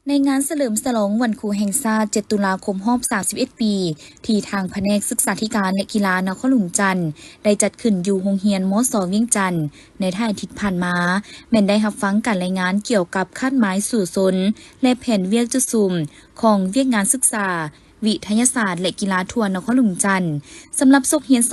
ในงานเฉลิมฉลองวันครูแห่งชาติ 7 ตุลาคมรอบ 31 ปี ที่ทางแผนกศึกษาธิการและกีฬานครหลวงจันทน์ได้จัดขึ้นอยู่โรงเรียนมส.เวียงจันทน์ในท่ายอาทิตย์ผ่านมาแม่นได้รับฟังการรายงานเกี่ยวกับคาดหมายสู่สนและแผนเวียกจุดซุ่มของเวียกงานศึกษาวิทยาศาสตร์และกีฬาทั่วนครหลวงจันทน์สำหรับศกเรียน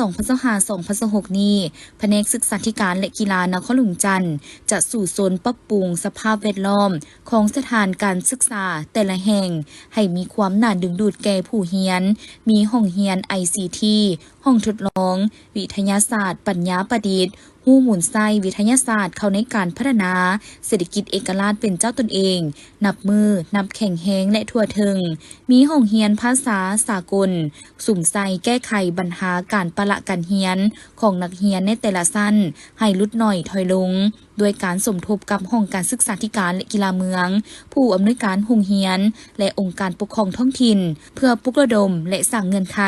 2025-2026 นี้แผนกศึกษาธิการและกีฬานครหลวงจันทน์จะสู่โซนปรับปรุงสภาพแวดล้อมของสถานการศึกษาแต่ละแห่งให้มีความน่าดึงดูดแก่ผู้เรียนมีห้องเรียน ICT ห้องทดลองวิทยาศาสตร์ปัญญาประดิษฐ์หู้หมุนไส้วิทยาศาสตร์เข้าในการพัฒนาเศรษฐกิจเอกราชเป็นเจ้าตนเองนับมือนับแข่งแหงและทั่วถึงมีห้องเรียนภาษาสากลสุ่มใส่แก้ไขปัญหาการปะละกันเรียนของนักเรียนในแต่ละชั้นให้ลดน้อยถอยลงด้วยการสมทบกับห้องการศึกษาธิการและกีฬาเมืองผู้อำนวยการโรงเรียนและองค์การปกครองท้องถิ่นเพื่อปลุกระดมและสร้างเงินไข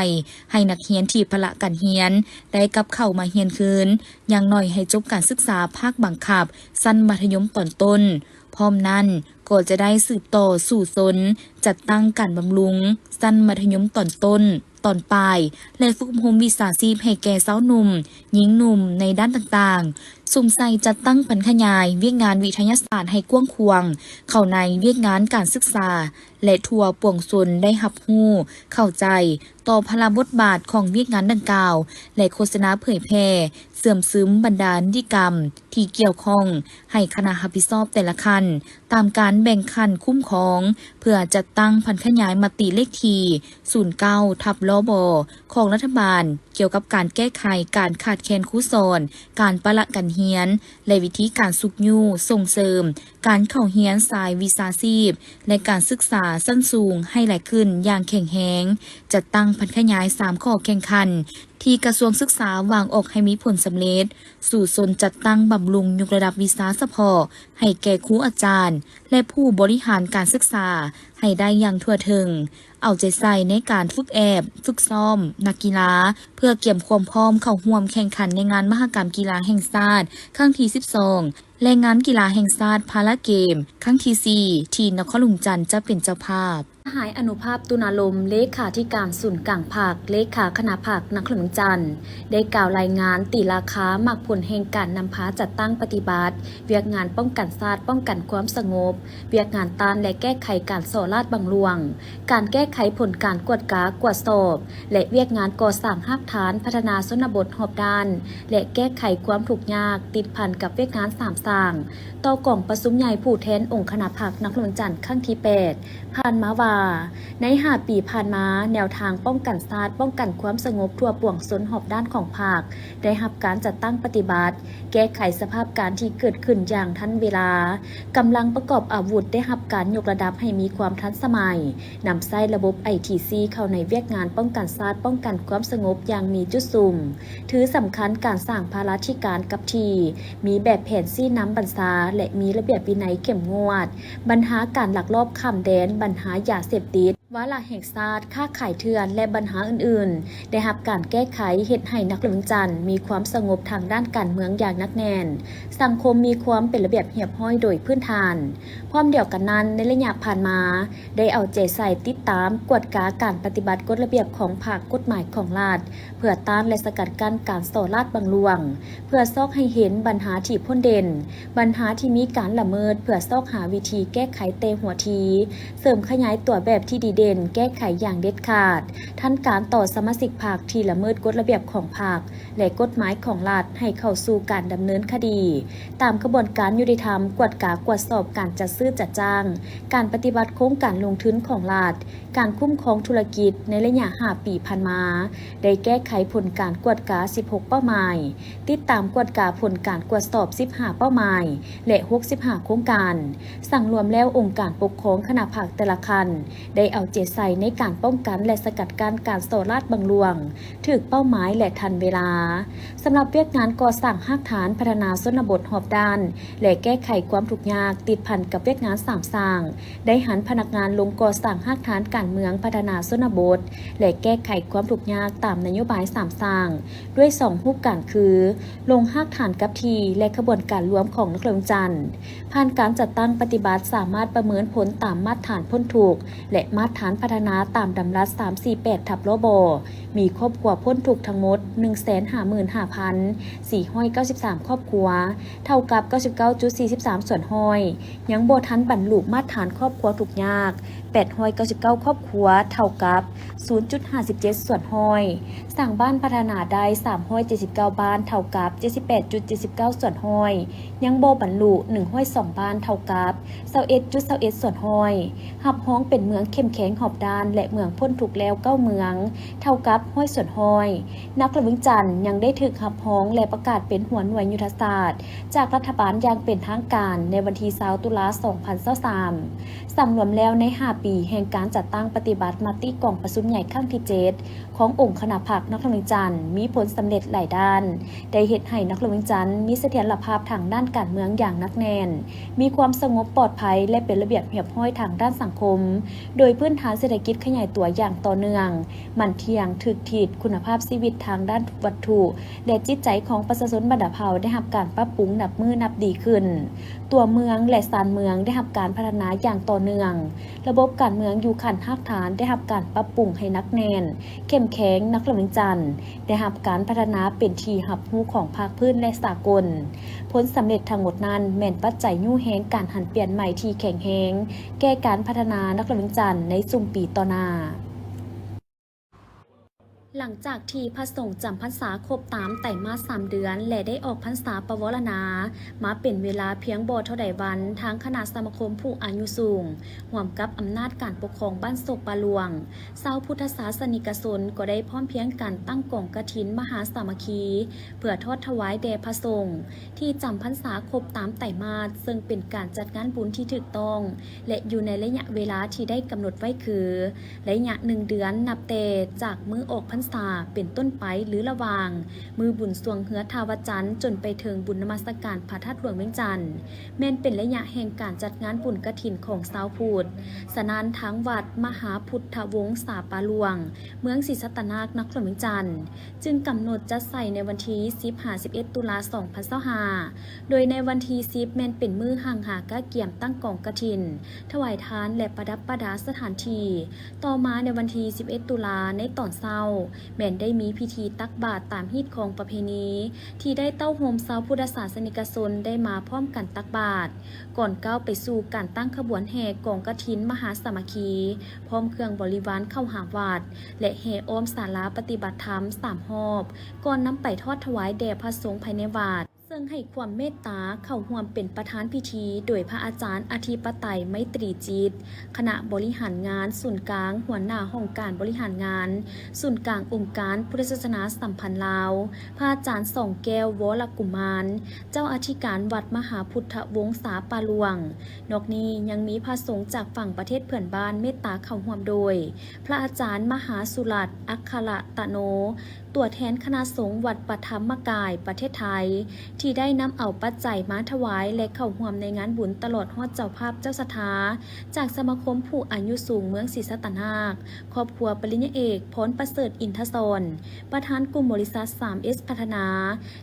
ให้นักเรียนที่พละการเรียนได้กลับเข้ามาเรียนคืนอย่างน้อยให้จบการศึกษาภาคบังคับชั้นมัธยมตอนต้นพร้อมนั้นก็จะได้สืบต่อสู่สนจัดตั้งการบำรุงชั้นมัธยมตอนต้นตอนปลายและฝึกอบรมวิชาชีพให้แก่สาวหนุ่มหญิงหนุ่มในด้านต่างๆสุ่มใส่จัดตั้งผันขยายเวียกงานวิทยาศาสตร์ให้กว้างขวางเข้าในเวียกงานการศึกษาและทั่วปวงชนได้รับรู้เข้าใจต่อพลบทบาทของเวียกงานดังกล่าวและโฆษณาเผยแพร่เสื่อมซึมบรรดานิติกรรมที่เกี่ยวข้องให้คณะรับผิดชอบแต่ละขั้นตามการแบ่งขั้นคุ้มครองเพื่อจัดตั้งผันขยายมติเลขที่09/ลบของรัฐบาลเกี่ยวกับการแก้ไขการขาดแคลนครูสอนการปะละกันเรียนและวิธีการสุกยู่ส่งเสริมการเข้าเรียนสายวิชาชีพและการศึกษาสั้นสูงให้หลายขึ้นอย่างแข็งแรงจัดตั้งผันขยาย3ข้อแข่งขันที่กระทรวงศึกษาวางออกให้มีผลสำเร็จสู่สนจัดตั้งบำรุงยกระดับวิชาเฉพาะให้แก่ครูอาจารย์และผู้บริหารการศึกษาให้ได้อย่างทั่วถึงเอาใจใส่ในการฝึกซ้อมนักกีฬาเพื่อเกี่ยมความพร้อมเข้าร่วมแข่งขันในงานมหกรรมกีฬาแห่งชาติครั้งที่ 12และงานกีฬาแห่งชาติพาราเกมครั้งที่ 4ที่นครหลวงจันทน์จะเป็นเจ้าภาพหายอนุภาพตุนาลมเลขาธิการศูนย์กลางภาคเลขาคณะภาคนครหลวงจันทน์ได้กล่าวรายงานตีราคาหมักผลแห่งการนำพาจัดตั้งปฏิบัติเวียกงานป้องกันชาติป้องกันความสงบเวียกงานต้านและแก้ไขการส่อราดบังหลวงการแก้ไขผลการกวดกากวดสอบและเวียกงานก่อสร้างรากฐานพัฒนาชนบทหอบด้านและแก้ไขความทุกข์ยากติดพันกับเวียกงาน3สร้างต่อกล่องประชุมใหญ่ผู้แทนองค์คณะภาคนครหลวงจันทน์ครั้งที่ 8ผ่านมาว่าใน5 ปีผ่านมาแนวทางป้องกันชาติป้องกันความสงบทั่วปวงชนหอบด้านของภาคได้รับการจัดตั้งปฏิบัติแก้ไขสภาพการที่เกิดขึ้นอย่างทันเวลากำลังประกอบอาวุธได้รับการยกระดับให้มีความทันสมัยนำใช้ระบบ ITC เข้าในเวียกงานป้องกันชาติป้องกันความสงบอย่างมีจุดซุ่มถือสำคัญการสร้างภาราธิการกับทีมีแบบแผนซี่น้ำบรรษาและมีระเบียบวินัยเข้มงวดปัญหาการลักลอบข้ามแดนปัญหายาเสพติดวาระแห่งชาติค้าขายเถื่อนและปัญหาอื่นๆได้รับการแก้ไขเฮ็ดให้นครหลวงจันทน์มีความสงบทางด้านการเมืองอย่างหนักแน่นสังคมมีความเป็นระเบียบเรียบร้อยโดยพื้นฐานพร้อมเดียวกันนั้นในระยะผ่านมาได้เอาใจใส่ติดตามกวดกาการปฏิบัติกฎระเบียบของภาคกฎหมายของรัฐเพื่อต้านและสกัดกั้นการส่อราดบังหลวงเพื่อซอกให้เห็นปัญหาที่พ้นเด่นปัญหาที่มีการละเมิดเพื่อซอกหาวิธีแก้ไขเตหัวทีเสริมขยายตัวแบบที่ดีเด่นแก้ไขอย่างเด็ดขาดท่านการต่อสมาชิกพรรคที่ละเมิดกฎระเบียบของพรรคและกฎหมายของรัฐให้เข้าสู่การดำเนินคดีตามกระบวนการยุติธรรมกวดกากวดสอบการจัดซื้อจัดจ้างการปฏิบัติโครงการลงทุนของรัฐการคุ้มครองธุรกิจในระยะ5 ปีผ่านมาได้แก้ไขผลการกวดกา16เป้าหมายติดตามกวดกาผลการกวดสอบ15เป้าหมายและ65โครงการสั่งรวมแล้วองค์การปกครองคณะภาคแต่ละคันได้เอา เจตใส่ในการป้องกันและสกัดกั้นการโซลาดบังหลวงถึกเป้าหมายและทันเวลาสำหรับเวียกงานก่อสร้างหากฐานพัฒนาชนบทหอบด้านและแก้ไขความทุกข์ยากติดพันกับเวียกงานสามสร้างได้หันพนักงานลงก่อสร้างหากฐานการเมืองพัฒนาชนบทและแก้ไขความทุกข์ยากตามนโยบายสามสร้างด้วย2รูปการคือลงหากฐานกับทีและขบวนการรวมของนักเรียนจันทร์ผ่านการจัดตั้งปฏิบัติสามารถประเมินผลตามมาตรฐานพ้นถูกและมาตรฐานพัฒนาตามดำรัส348ทับลบมีครอบครัวพ้นถูกทั้งหมด 155,493 ครอบครัวเท่ากับ 99.43 ส่วนห้อยยังบ่ทันบรรลุมาตรฐานครอบครัวทุกยาก899 ครอบครัวเท่ากับ 0.57 ส่วนห้อยสร้างบ้านพัฒนาได้379บ้านเท่ากับ 78.79 ส่วนห้อยยังบ่บรรลุ102บ้านเท่ากับ21.21 ส่วนห้อยหับฮ้องเป็นเมืองเข้มแข็งหอบด้านและเมืองพ้นทุกแล้ว9เมืองเท่ากับห้อยส่วนห้อยนักละวิงจันทร์ยังได้ถึกหับฮ้องและประกาศเป็นหัวหน่วยยุทธศาสตร์จากรัฐบาลอย่างเป็นทางการในวันที่20ตุลา2023สำรวมแล้วใน5ปีแห่งการจัดตั้งปฏิบัติมาติกองประชุมใหญ่ครั้งที่7ขององค์คณะพรรคนักละวิงจันทร์มีผลสำเร็จหลายด้านได้เฮ็ดให้นักละวิงจันทร์มีเสถียรภาพทางด้านการเมืองอย่างหนักแน่นมีความสงบปลอดภัยและเป็นระเบียบเรียบร้อยทางด้านสังคมโดยพื้นฐานเศรษฐกิจขยายตัวอย่างต่อเนื่องมั่นเที่ยงถึกถีดคุณภาพชีวิตทางด้านวัตถุและจิตใจของประชาชนบรรดาเผ่าได้รับการปรับปรุงนับมือนับดีขึ้นตัวเมืองและซานเมืองได้รับการพัฒนาอย่างต่อเนื่องระบบการเมืองอยู่ขั้นรากฐานได้รับการปรับปรุงให้หนักแน่นเข้มแข็งนักละวิงจันทร์ได้รับการพัฒนาเป็นที่รับรู้ของภาคพื้นและสากลผลสำเร็จทั้งหมดนั้นแม่นปัจจัยยู่แฮงการหันเปลี่ยนใหม่ที่แข็งแรงแก้การพัฒนานักละวิงจันทร์ในซุ่มปีต่อหน้าหลังจากที่พระสงฆ์จำพรรษาครบตามไตรมาส3เดือนและได้ออกพรรษาปวารณามาเป็นเวลาเพียงบ่เท่าใดวันทางคณะสมาคมผู้อายุสูงร่วมกับอำนาจการปกครองบ้านโศกปาหลวงชาวพุทธศาสนิกชนก็ได้พร้อมเพรียงกันตั้งกองกฐินมหาสามัคคีเพื่อทอดถวายแด่พระสงฆ์ที่จำพรรษาครบตามไตรมาสซึ่งเป็นการจัดงานบุญที่ถูกต้องและอยู่ในระยะเวลาที่ได้กำหนดไว้คือระยะ1เดือนนับแต่จากมื้อออกพรรษาเป็นต้นไปหรือระหว่างมือบุญสวงเหือทาวจันทร์จนไปถึงบุญนมัสการพระธาตุหลวงเวียงจันทร์แม้นเป็นระยะแห่งการจัดงานบุญกฐินของชาวพุทธสนานทั้งวัดมหาพุทธวงศ์สาปาหลวงเมืองศรีสัตนาคนครหลวงเวียงจันทร์จึงกำหนดจัดใส่ในวันที่10-11 ตุลา2025โดยในวันที่10แม้นเป็นมื้อห่างหากะเกี่ยมตั้งกองกฐินถวายทานและประดับประดาสถานที่ต่อมาในวันที่11 ตุลาในตอนเช้าแม้นได้มีพิธีตักบาตรตามฮีตของประเพณีที่ได้เต้าโฮมชาวพุทธศาสนิกชนได้มาพร้อมกันตักบาตรก่อนก้าวไปสู่การตั้งขบวนแห่กองกฐินมหาสามัคคีพร้อมเครื่องบริวารเข้าหาวัดและแห่อ้อมศาลาปฏิบัติธรรม3รอบก่อนนำไปทอดถวายแด่พระสงฆ์ภายในวัดซึ่งให้ความเมตตาเข้าร่วมเป็นประธานพิธีโดยพระอาจารย์อธิปไตยไมตรีจิตคณะบริหารงานศูนย์กลางหัวหน้าห้องการบริหารงานศูนย์กลางองค์การพุทธศาสนาสัมพันธ์ลาวพระอาจารย์ส่องแก้ววรกุมารเจ้าอธิการวัดมหาพุทธวงศ์สาปาหลวงนอกนี้ยังมีพระสงฆ์จากฝั่งประเทศเพื่อนบ้านเมตตาเข้าร่วมโดยพระอาจารย์มหาสุรัตน์อัคคละตะโนตัวแทนคณะสงฆ์วัดปฐมกายประเทศไทยที่ได้นำเอาปัจจัยมาถวายและเข้าร่วมในงานบุญตลอดฮอดเจ้าภาพเจ้าสถาจากสมาคมผู้อายุสูงเมืองศรีสัตนาคครอบครัวปริญญาเอกพรประเสริฐอินทศรประธานกลุ่มบริษัท 3S พัฒนา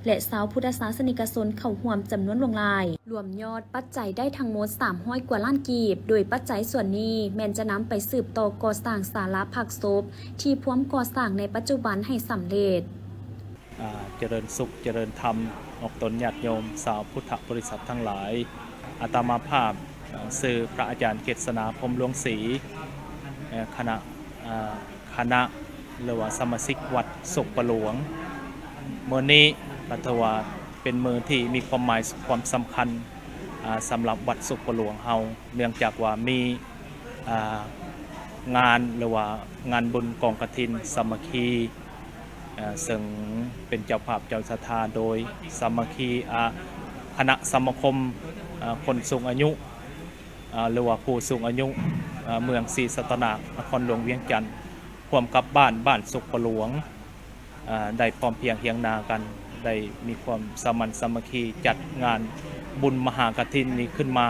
และชาวพุทธศาสนิกชนเข้าร่วมจำนวนหลวงหลายรวมยอดปัจจัยได้ทั้งหมด300 กว่าล้านกีบโดยปัจจัยส่วนนี้แม้นจะนำไปสืบต่อก่อสร้างศาลาพักศพที่พร้อมก่อสร้างในปัจจุบันให้สำเร็จเจริญสุขเจริญธรรมออกตนญาติโยมสาวพุทธบริษัททั้งหลายอาตมาภาพสื่อพระอาจารย์เกษณาพรหมหลวงศรีคณะหรือว่าสมาชิกวัดโศกปาหลวงเมื่อนี้รัตวาเป็นมือที่มีความหมายความสำคัญสำหรับวัดโศกปาหลวงเฮาเนื่องจากว่ามีงานหรือว่างานบุญกองกฐินสามัคคีซึ่งเป็นเจ้าภาพเจ้าศรัทธาโดยสามัคคีคณะสมาคมคนสูงอายุหรือว่าผู้สูงอายุ เมืองศรีสัตนานครหลวงเวียงจันทน์ร่วมกับบ้านสุขประหลวงได้พร้อมเพรียงเฮียงนากันได้มีความสามัคคีสามัคคีจัดงานบุญมหากฐินนี้ขึ้นมา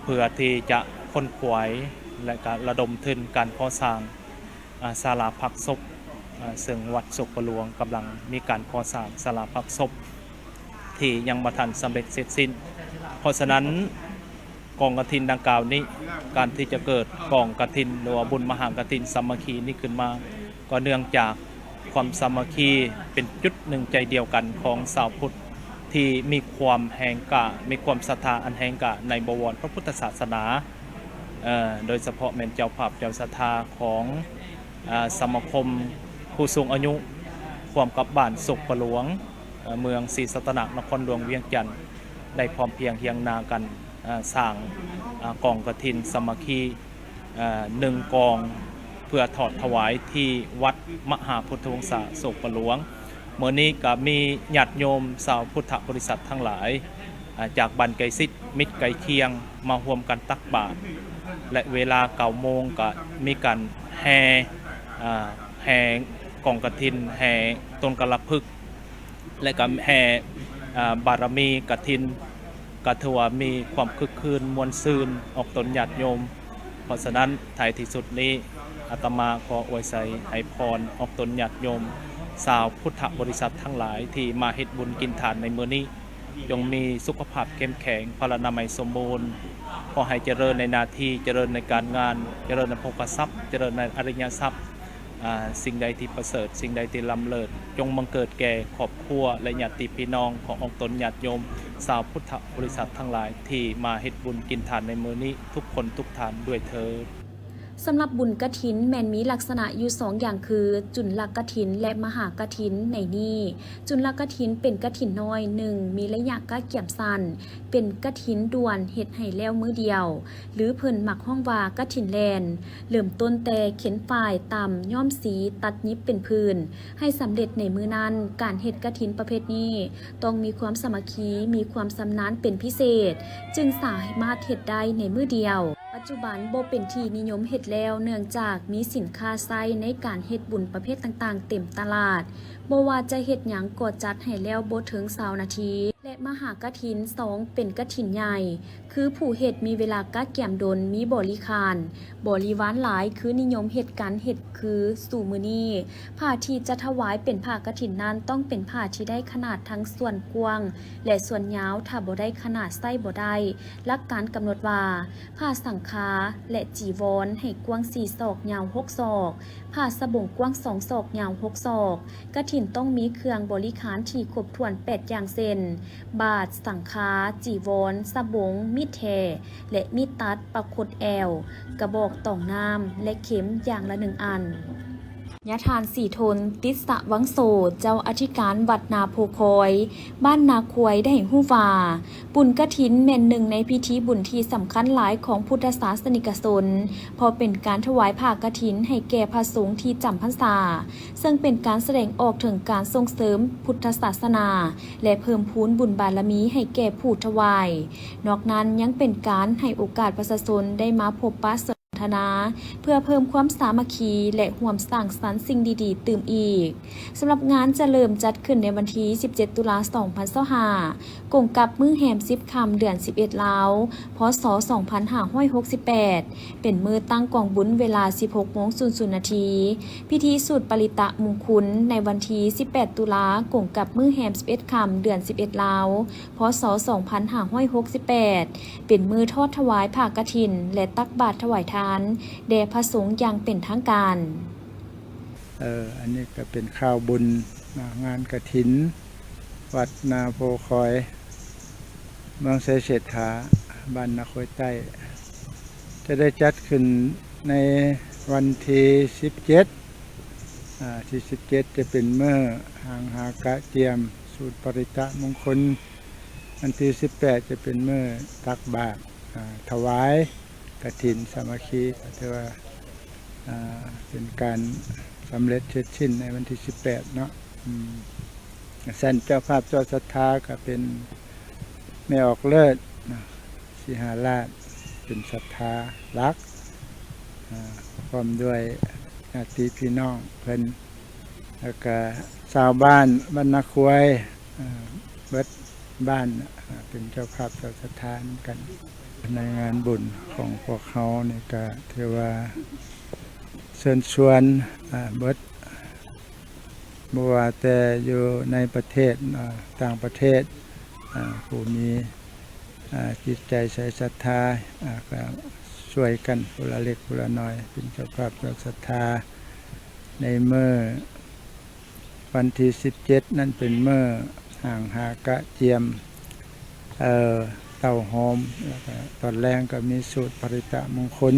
เพื่อที่จะค้นขวายและก็ระดมทุนการก่อสร้างศาลาพักศพซึ่งวัดสุขประหลวงกำลังมีการก่อสร้างศาลาพักศพที่ยังบ่ทันสำเร็จเสร็จสิ้นเพราะฉะนั้นกองกฐินดังกล่าวนี้การที่จะเกิดกองกฐินหรือว่าบุญมหากฐินสามัคคีนี้ขึ้นมาก็เนื่องจากความสามัคคีเป็นจุดหนึ่งใจเดียวกันของชาวพุทธที่มีความแห่งกะมีความศรัทธาอันแห่งกะในบวรพระพุทธศาสนาโดยเฉพาะแม่นเจ้าภาพเจ้าศรัทธาของสมาคมผู้สูงอายุร่วมกับบ้านสุขประหลวงเมืองศรีสัตนานครหลวงเวียงจันทน์ได้พร้อมเพรียงเฮียงนากันสร้างกองกฐินสามัคคีหนึ่งกองเพื่อถอดถวายที่วัดมหาพุทธวงศาสุขประหลวงเมื่อนี้ก็มีญาติโยมชาวพุทธบริษัททั้งหลายจากบ้านไกลซิดมิตรไกลเคียงมาร่วมกันตักบาตรและเวลา9 โมงก็มีการแห่กองกฐินแห่ต้นกระพึกและก็แห่บารมีกฐินกระถือว่ามีความคึกคืนมวลซืนออกตนญาติโยมเพราะฉะนั้นท้ายที่สุดนี้อาตมาขออวยใส่ให้พรออกตนญาติโยมชาวพุทธบริษัททั้งหลายที่มาเฮ็ดบุญกินทานในมื้อนี้จงมีสุขภาพเข้มแข็งพลานามัยสมบูรณ์ขอให้เจริญในหน้าที่เจริญในการงานเจริญในภพทรัพย์เจริญในอริยทรัพย์สิ่งใดที่ประเสริฐสิ่งใดที่ล้ำเลิศจงบังเกิดแก่ครอบครัวและญาติพี่น้องขององค์ตนญาติโยมชาวพุทธบริษัททั้งหลายที่มาเฮ็ดบุญกินทานในมื้อนี้ทุกคนทุกท่านด้วยเถิด สำหรับบุญกฐินแม่นมีลักษณะอยู่2 อย่างคือจุลกฐินและมหากฐินในนี้จุลกฐินเป็นกฐินน้อย1มีระยะกะเกี่ยมสั้นเป็นกฐินด่วนเฮ็ดให้แล้วมื้อเดียวหรือเพิ่นมักห้องว่ากฐินแลนเริ่มต้นแต่เข็นฝ่ายต่ำย้อมสีตัดยิบเป็นพื้นให้สำเร็จในมื้อนั้นการเฮ็ดกฐินประเภทนี้ต้องมีความสามัคคีมีความชำนาญเป็นพิเศษจึงสามารถเฮ็ดได้ในมื้อเดียวปัจจุบันบ่เป็นที่นิยมเฮ็ดแล้วเนื่องจากมีสินค้าใช้ในการเฮ็ดบุญประเภทต่างๆเต็มตลาดบ่ว่าจะเฮ็ดหยังก็จัดให้แล้วบ่ถึง20 นาทีและมหากฐิน2เป็นกฐินใหญ่คือผู้เฮ็ดมีเวลากะแก่มดนมีบริการบริวารหลายคือนิยมเฮ็ดการเฮ็ดคือสู่มื้อนี้ผ้าที่จะถวายเป็นผ้ากฐินนั้นต้องเป็นผ้าที่ได้ขนาดทั้งส่วนกว้างและส่วนยาวถ้าบ่ได้ขนาดไส้บ่ได้หลักการกำหนดว่าผ้าสังฆาและจีวรให้กว้าง4 ศอกยาว6 ศอกผ้าสบงกว้าง2 ศอกยาว6 ศอกกฐินต้องมีเครื่องบริการที่ครบถ้วน8อย่างเช่นบาทสังฆาจีวรสบงมีดแทและมีดตัดประคดแอวกระบอกต่องน้ำและเข็มอย่างละ1 อันยะทานสีทนติสสะวังโสเจ้าอธิการวัดนาโพคอยบ้านนาควยได้ฮู้ว่าบุญกฐินแม่นหนึ่งในพิธีบุญที่สำคัญหลายของพุทธศาสนิกชนเพราะเป็นการถวายผ้ากฐินให้แก่พระสงฆ์ที่จำพรรษาซึ่งเป็นการแสดงออกถึงการส่งเสริมพุทธศาสนาและเพิ่มพูนบุญบารมีให้แก่ผู้ถวายนอกนั้นยังเป็นการให้โอกาสประชาชนได้มาพบปะเพื่อเพิ่มความสามัคคีและร่วมสร้างสรรค์สิ่งดีๆตื่มอีกสำหรับงานจะเริ่มจัดขึ้นในวันที่17 ตุลาคม 2025กงกับมื้อแหม10 ค่ำเดือน11 ลาวพ.ศ. 2568เป็นมื้อตั้งกองบุญเวลา 16:00 น. พิธีสูตรปริตะมงคลในวันที่18 ตุลาคมกงกับมื้อแหม11 ค่ำเดือน11 ลาวพ.ศ. 2568เป็นมื้อทอดถวายผ้ากฐินและตักบาตรถวายทานแด่พระสงฆ์อย่างเป็นทางการอันนี้ก็เป็นข้าวบุญงานกฐินวัดนาโพคอยเมืองไสเศรษฐาบ้านนาควยใต้จะได้จัดขึ้นในวันที่17ที่17จะเป็นเมื่อหางหากะเจียมสูตรปริตะมงคลวันที่18จะเป็นเมื่อตักบาตรถวายกฐินสามัคคีก็ถือว่าเป็นการสำเร็จเสร็จสิ้นในวันที่18เนาะท่านเจ้าภาพเจ้าศรัทธาก็เป็นแม่ออกเลิศสิหาราชเป็นศรัทธารัก พร้อมด้วยญาติพี่น้องเพิ่นแล้วก็ชาวบ้านบ้านนาควยเบิดบ้านเป็นเจ้าภาพเจ้าสถานกันในงานบุญของพวกเขานี่ก็ถือว่าเชิญชวนเบิดบ่ว่าแต่อยู่ในประเทศต่างประเทศผู้มีจิตใจใส่ศรัทธาก็ช่วยกันผู้ละเล็กผู้ละน้อยเป็นเจ้าภาพเจ้าศรัทธาในเมื่อวันที่17นั่นเป็นเมื่อห่างหากะเจียมเต้าหอมแล้วก็ตอนแรกก็มีสูตรปริตะมงคล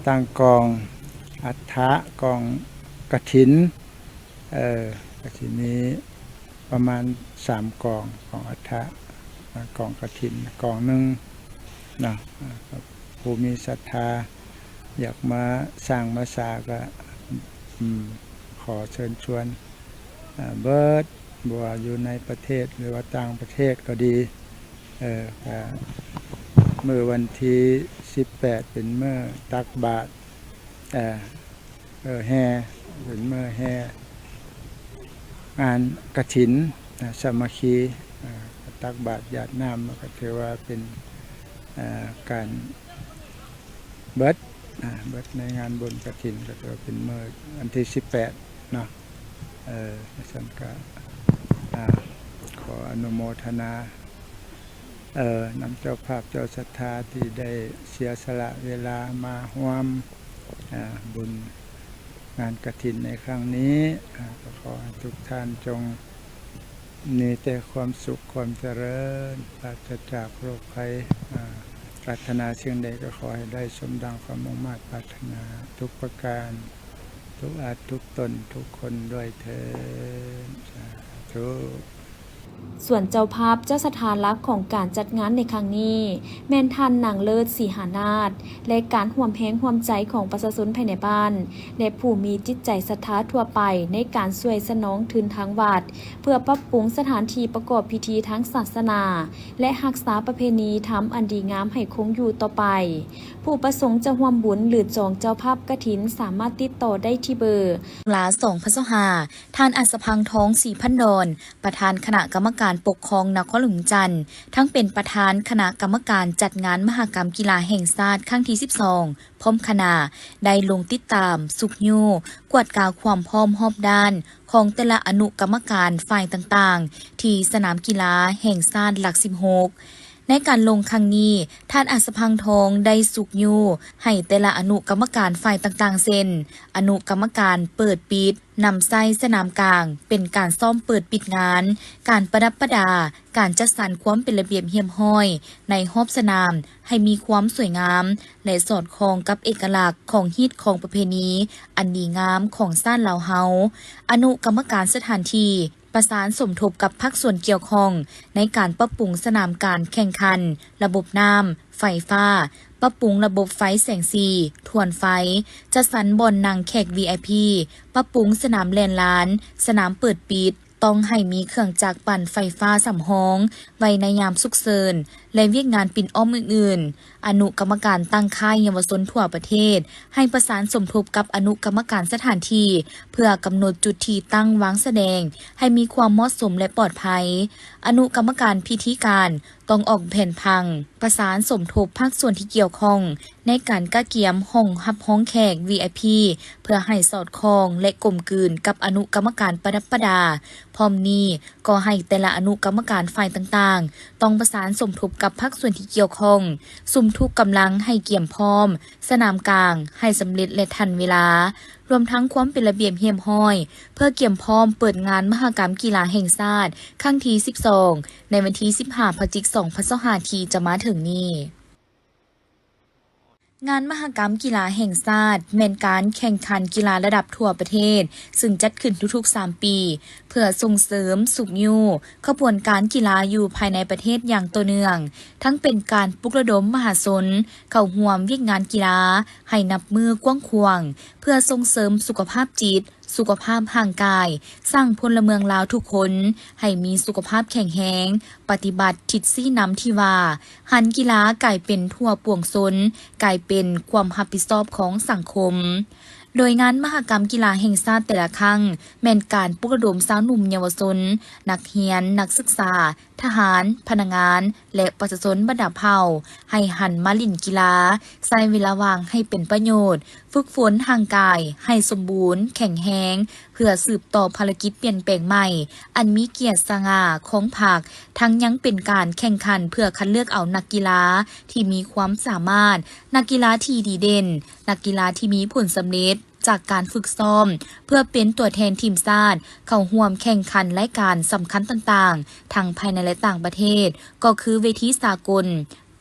ตั้งกองอัฐะกองกฐินก็สิมีประมาณ3กองของอัฐะกองกฐินกองหนึ่งนะผู้มีศรัทธาอยากมาสร้างมาสาก็ขอเชิญชวนเบิดบัวอยู่ในประเทศหรือว่าต่างประเทศก็ดีเมื่อวันที่18เป็นเมื่อตักบาตรแห่เป็นเมื่อแห่งานกฐินสามัคคีตักบาตรญาติน้ำก็ถือว่าเป็นการเบิดในงานบุญกฐินก็ถือว่าเป็นเมื่อวันที่18เนาะฉันก็ขออนุโมทนานำเจ้าภาพเจ้าศรัทธาที่ได้เสียสละเวลามาร่วมบุญงานกฐินในครั้งนี้ก็ขอให้ทุกท่านจงมีแต่ความสุขความเจริญปราศจากโรคภัยปรารถนาสิ่งใดก็ขอให้ได้สมดังความมุ่งมั่นปรารถนาทุกประการทุกอาจทุกตนทุกคนด้วยเถิดสาธุ ส่วนเจ้าภาพเจ้าสถานลักษณ์ของการจัดงานในครั้งนี้แม่นทันนางเลิศศรีหานาถและการห่วมแหงห่วมใจของประชาชนภายในบ้านและผู้มีจิตใจศรัทธาทั่วไปในการช่วยสนองทุนทางวัดเพื่อปรับปรุงสถานที่ประกอบพิธีทางศาสนาและรักษาประเพณีธรรมอันดีงามให้คงอยู่ต่อไปผู้ประสงค์จะร่วมบุญหรือจองเจ้าภาพกฐินสามารถติดต่อได้ที่เบอร์ลา2,500ท่านอัศพังทองศรีพันดอนประธานคณะกรรมการปกครองนครหลวงจันทร์ทั้งเป็นประธานคณะกรรมการจัดงานมหกรรมกีฬาแห่งชาติครั้งที่12พร้อมคณะได้ลงติดตามสุขยูกวดกาวความพร้อมรอบด้านของแต่ละอนุกรรมการฝ่ายต่างๆที่สนามกีฬาแห่งชาติหลัก16ในการลงครั้งนี้ท่านอัศพังทองได้สุกยูให้แต่ละอนุกรรมการฝ่ายต่างๆเซ็นอนุกรรมการเปิดปิดนำไส้สนามกลางเป็นการซ่อมเปิดปิดงานการประดับประดาการจัดสรรความเป็นระเบียบเหี่ยมห้อยในรอบสนามให้มีความสวยงามและสอดคล้องกับเอกลักษณ์ของฮีตของประเพณีอันดีงามของซ่านลาวเฮาอนุกรรมการสถานที่ประสานสมทบกับภาคส่วนเกี่ยวข้องในการปรับปรุงสนามการแข่งขันระบบน้ำไฟฟ้าปรับปรุงระบบไฟแสงสีทวนไฟจัดสรรบ่อนนั่งแขก VIP ปรับปรุงสนามแล่นลานสนามเปิดปิดต้องให้มีเครื่องจักรปั่นไฟฟ้าสำรองไว้ในยามฉุกเฉินและเวียกงานปิ่นอ้อมอื่นๆอนุกรรมการตั้งค่ายเยาวชนทั่วประเทศให้ประสานสมทบกับอนุกรรมการสถานที่เพื่อกำหนดจุดที่ตั้งวางแสดงให้มีความเหมาะสมและปลอดภัยอนุกรรมการพิธีการต้องออกแผนพังประสานสมทบภาคส่วนที่เกี่ยวข้องในการกะเกียมห้องรับห้องแขก VIP เพื่อให้สอดคล้องและกลมกลืนกับอนุกรรมการประดับประดาพร้อมนี้ก็ให้แต่ละอนุกรรมการฝ่ายต่างๆต้องประสานสมทบกับภาคส่วนที่เกี่ยวข้องซุ่มทุกกำลังให้เกี่ยมพร้อมสนามกลางให้สำเร็จและทันเวลารวมทั้งความเป็นระเบียบเหี่ยมห้อยเพื่อเกี่ยมพร้อมเปิดงานมหกรรมกีฬาแห่งชาติครั้งที่12ในวันที่15พฤศจิกายน2025ที่จะมาถึงนี้งานมหกรรมกีฬาแห่งชาติแม่นการแข่งขันกีฬาระดับทั่วประเทศซึ่งจัดขึ้นทุกๆ3ปีเพื่อส่งเสริมสุขยูขบวนการกีฬาอยู่ภายในประเทศอย่างต่อเนื่องทั้งเป็นการปลุกระดมมหาชนเข้าร่วมเวียกงานกีฬาให้นับมือกว้างขวางเพื่อส่งเสริมสุขภาพจิต สุขภาพห่างกายสร้างพลเมืองลาวทุกคนให้มีสุขภาพแข็งแรงปฏิบัติทิศซี่น้ำที่ว่าหันกีฬากลายเป็นทั่วปวงชนกลายเป็นความรับผิดชอบของสังคมโดยงานมหกรรมกีฬาแห่งชาติแต่ละครั้งแม่นการปลุกระดมสาวหนุ่มเยาวชนนักเรียนนักศึกษาทหารพนักงานและประชาชนบรรดาเผ่าให้หันมาเล่นกีฬาใช้เวลาว่างให้เป็นประโยชน์ฝึกฝนทางกายให้สมบูรณ์แข็งแรงเพื่อสืบต่อภารกิจเปลี่ยนแปลงใหม่อันมีเกียรติสง่าของภาคทั้งยังเป็นการแข่งขันเพื่อคัดเลือกเอานักกีฬาที่มีความสามารถนักกีฬาที่ดีเด่นนักกีฬาที่มีผลสำเร็จจากการฝึกซ้อมเพื่อเป็นตัวแทนทีมชาติเข้าร่วมแข่งขันรายการสำคัญต่างๆทั้งภายในและต่างประเทศก็คือเวทีสากล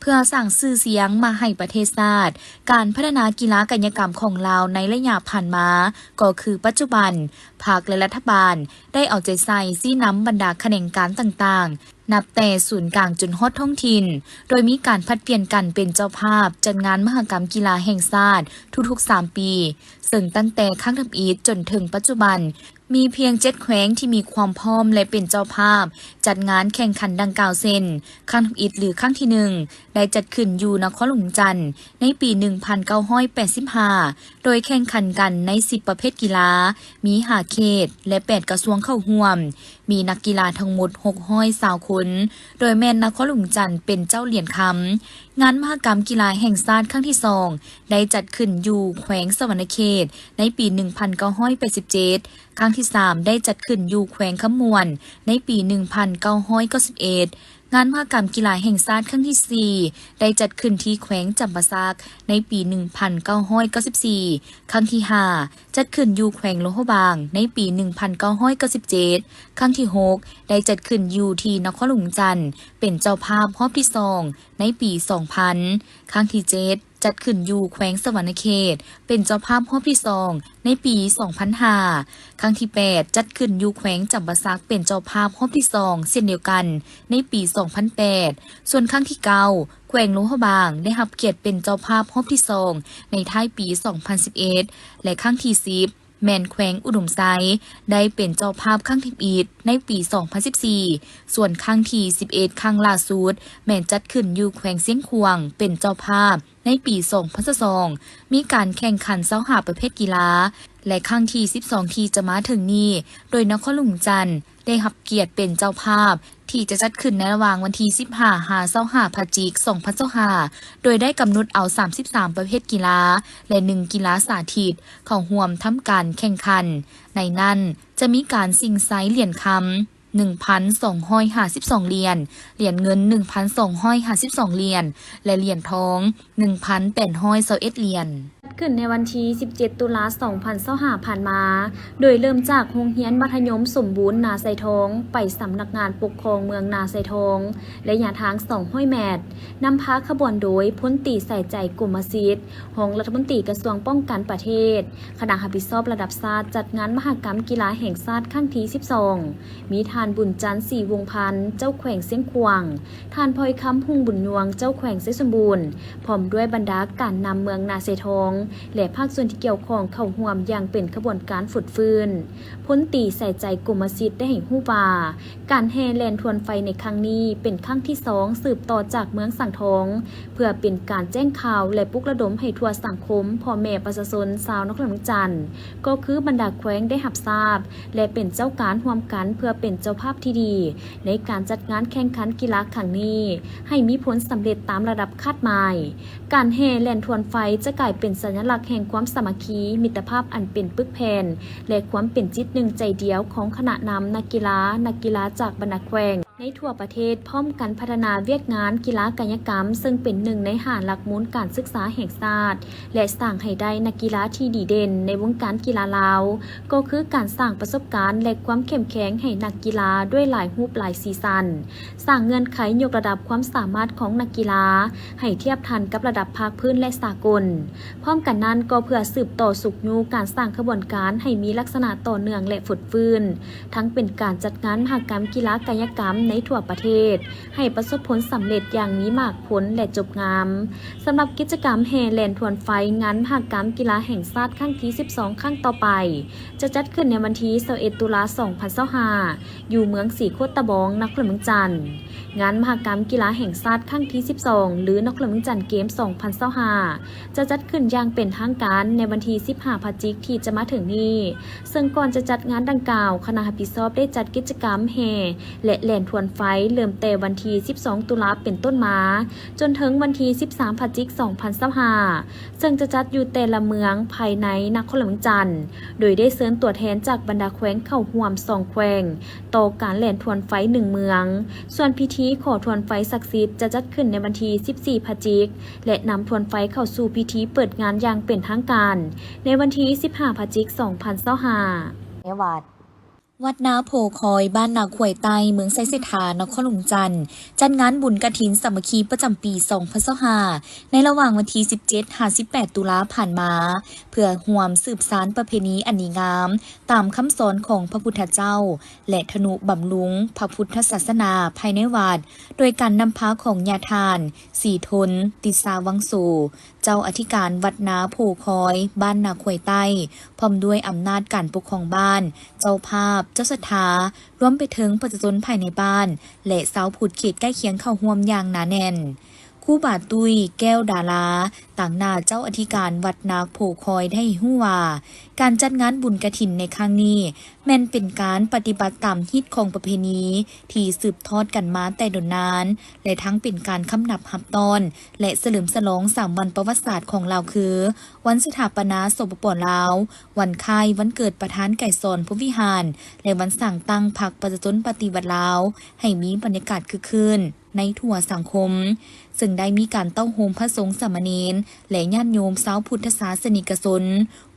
เพื่อสร้างชื่อเสียงมาให้ประเทศชาติการพัฒนากีฬากายกรรมของลาวในระยะผ่านมาก็คือปัจจุบันภาคและรัฐบาลได้เอาใจใส่ซี้นำบรรดาแขนงการต่างๆนับแต่ศูนย์กลางจนฮอดท้องถิ่นโดยมีการผลัดเปลี่ยนกันเป็นเจ้าภาพจัดงานมหกรรมกีฬาแห่งชาติทุกๆ3 ปีซึ่งตั้งแต่ครั้งทำอิฐจนถึงปัจจุบันมีเพียง7 แขวงที่มีความพร้อมและเป็นเจ้าภาพจัดงานแข่งขันดังกล่าวเช่นครั้งทำอิฐหรือครั้งที่1ได้จัดขึ้นอยู่นครหลวงจันทน์ในปี 1985 โดยแข่งขันกันใน10 ประเภทกีฬามี5 เขตและ8 กระทรวงเข้าร่วมมีนักกีฬาทั้งหมด620 คนโดยแม่นนครหลวงจันทน์เป็นเจ้าเหรียญคำงานมหกรรมกีฬาแห่งชาติครั้งที่2ได้จัดขึ้นอยู่แขวงสวรรณเขตในปี 1987 ครั้งที่3ได้จัดขึ้นอยู่แขวงขมวนในปี 1991 งานมหกรรมกีฬาแห่งชาติครั้งที่4ได้จัดขึ้นที่แขวงจำปาสักในปี 1994 ครั้งที่5จัดขึ้นอยู่แขวงหลวงพระบางในปี 1997 ครั้งที่6ได้จัดขึ้นอยู่ที่นครหลวงจันทน์เป็นเจ้าภาพรอบที่2ในปี 2000 ครั้งที่7จัดขึ้นอยู่แขวงสวรรณเขตเป็นเจ้าภาพรอบที่2ในปี 2005 ครั้งที่8จัดขึ้นอยู่แขวงจำปาสักเป็นเจ้าภาพรอบที่2เช่นเดียวกันในปี 2008 ส่วนครั้งที่9แขวงหลวงพระบางได้รับเกียรติเป็นเจ้าภาพรอบที่2ในท้ายปี 2011 และครั้งที่10แมนแขวงอุดมไซได้เป็นเจ้าภาพครั้งที่1ในปี 2014 ส่วนครั้งที่11ครั้งล่าสุดแมนจัดขึ้นอยู่แขวงเสียงขวางเป็นเจ้าภาพในปี 2022 มีการแข่งขัน25 ประเภทกีฬาและครั้งที่12ที่จะมาถึงนี้โดยนครหลวงจันทน์ได้รับเกียรติเป็นเจ้าภาพที่จะจัดขึ้นในระหว่างวันที่15-25 พฤศจิกายน 2025 โดยได้กำหนดเอา33 ประเภทกีฬาและ1กีฬาสาธิตเข้าร่วมทำการแข่งขันในนั้นจะมีการชิงไซเหรียญคำ1,252 เหรียญเหรียญเงิน 1,252 เหรียญและเหรียญทอง 1,821 เหรียญขึ้นในวันที่ 17 ตุลาคม 2025 ผ่านมาโดยเริ่มจากโรงเรียนมัธยมสมบูรณ์นาไซทองไปสำนักงานปกครองเมืองนาไซทองและระยะทาง200 เมตรนำพาขบวนโดยพลตรีใส่ใจกลุ่มมศิษย์รองรัฐมนตรีกระทรวงป้องกันประเทศคณะรับผิดชอบระดับชาติจัดงานมหกรรมกีฬาแห่งชาติครั้งที่ 12 มีทานบุญจันทร์ศรีวงศ์พันธ์เจ้าแขวงเสียงขวางทานพลอยคำพุ่งบุญยวงเจ้าแขวงไซสมบูรณ์พร้อมด้วยบรรดาการนำเมืองนาไซทองและภาคส่วนที่เกี่ยวข้องเข้าร่วมอย่างเป็นขบวนการฝึกฟื้นพ้นตีใส่ใจกลุ่มมศิษย์ได้ให้ฮู้ว่าการแห่แล่นทวนไฟในครั้งนี้เป็นครั้งที่2สืบต่อจากเมืองสังทองเพื่อเป็นการแจ้งข่าวและปลุกระดมให้ทั่วสังคมพ่อแม่ประชาชนชาวนครหลวงจันทน์ก็คือบรรดาแขวงได้รับทราบและเป็นเจ้าการร่วมกันเพื่อเป็นเจ้าภาพที่ดีในการจัดงานแข่งขันกีฬาครั้งนี้ให้มีผลสำเร็จตามระดับคาดหมายการแห่แล่นทวนไฟจะกลายเป็นสัญลักษณ์แห่งความสามัคคีมิตรภาพอันเป็นปึกแผ่นและความเป็นจิตหนึ่งใจเดียวของคณะนำนักกีฬาจากบรรดาแขวงในทั่วประเทศพร้อมกันพัฒนาเวียกงานกีฬากายกรรมซึ่งเป็นหนึ่งในฐานหลักมูลการศึกษาแห่งชาติและสร้างให้ได้นักกีฬาที่ดีเด่นในวงการกีฬาลาวก็คือการสร้างประสบการณ์และความเข้มแข็งให้นักกีฬาด้วยหลายรูปหลายสีสันสร้างเงื่อนไขยกระดับความสามารถของนักกีฬาให้เทียบทันกับระดับภาคพื้นและสากลพร้อมกันนั้นก็เพื่อสืบต่อสุขยูการสร้างขบวนการให้มีลักษณะต่อเนื่องและฝึกฟื้นทั้งเป็นการจัดงานมหกรรมกีฬากายกรรม ในทั่วประเทศให้ประสบผลสำเร็จอย่างมีมากผลและจบงามสำหรับกิจกรรมแห่แล่นทวนไฟงานมหกรรมกีฬาแห่งชาติครั้งที่ 12 ครั้งต่อไปจะจัดขึ้นในวันที่ 21 ตุลาคม 2025 อยู่เมืองสีโคตะบองนครเมืองจันทร์งานมหกรรมกีฬาแห่งชาติครั้งที่ 12 หรือนครเมืองจันทร์เกม 2025 จะจัดขึ้นอย่างเป็นทางการในวันที่ 15 พฤศจิกายนที่จะมาถึงนี้ซึ่งก่อนจะจัดงานดังกล่าวคณะรับผิดชอบได้จัดกิจกรรมแห่และแล่นทวนไฟเริ่มแต่วันที่ 12 ตุลาคมเป็นต้นมาจนถึงวันที่ 13 พฤศจิกายน 2025 ซึ่งจะจัดอยู่แต่ละเมืองภายในนครหลวงจันทร์โดยได้เชิญตัวแทนจากบรรดาแขวงเข้าร่วม2แขวงต่อการแล่นทวนไฟ1เมืองส่วนพิธีขอทวนไฟศักดิ์สิทธิ์จะจัดขึ้นในวันที่ 14 พฤศจิกายนและนำทวนไฟเข้าสู่พิธีเปิดงานอย่างเป็นทางการในวันที่ 15 พฤศจิกายน 2025ในวัดนาโพคอยบ้านนาขวยไตเมืองไซเสถานครหลวงจันทร์จัดงานบุญกฐินสามัคคีประจำปี 2025 ในระหว่างวันที่ 17-18 ตุลาผ่านมา เพื่อร่วมสืบสานประเพณีอันดีงามตามคำสอนของพระพุทธเจ้าและทนุบำรุงพระพุทธศาสนาภายในวัดโดยการนำพาของญาทานสีทนติสาวังโสเจ้าอธิการวัดนาโพคอยบ้านนาขวยไตพร้อมด้วยอำนาจการปกครองบ้านเจ้าภาพเจ้าศรัทธารวมไปถึงประชาชนภายในบ้านและชาวพุทธเขตใกล้เคียงเข้าร่วมอย่างหนาแน่นครูบาตุ้ยแก้วดาราต่างหน้าเจ้าอธิการวัดนาโพคอยได้ฮู้ว่าการจัดงานบุญกฐินในครั้งนี้แม่นเป็นการปฏิบัติตามฮิตของประเพณีที่สืบทอดกันมาแต่ดนนานและทั้งเป็นการคำนับหับตอนและเฉลิมฉลอง3วันประวัติศาสตร์ของเราคือวันสถาปนาสปป.ลาววันคล้ายวันเกิดประธานไก่สอนพระวิหารและวันสั่งตั้งพรรคประชาชนปฏิวัติลาวให้มีบรรยากาศคึกคืนในทั่วสังคมซึ่งได้มีการเต้าโฮมพระสงฆ์สามเณรและญาติโยมชาวพุทธศาสนิกชน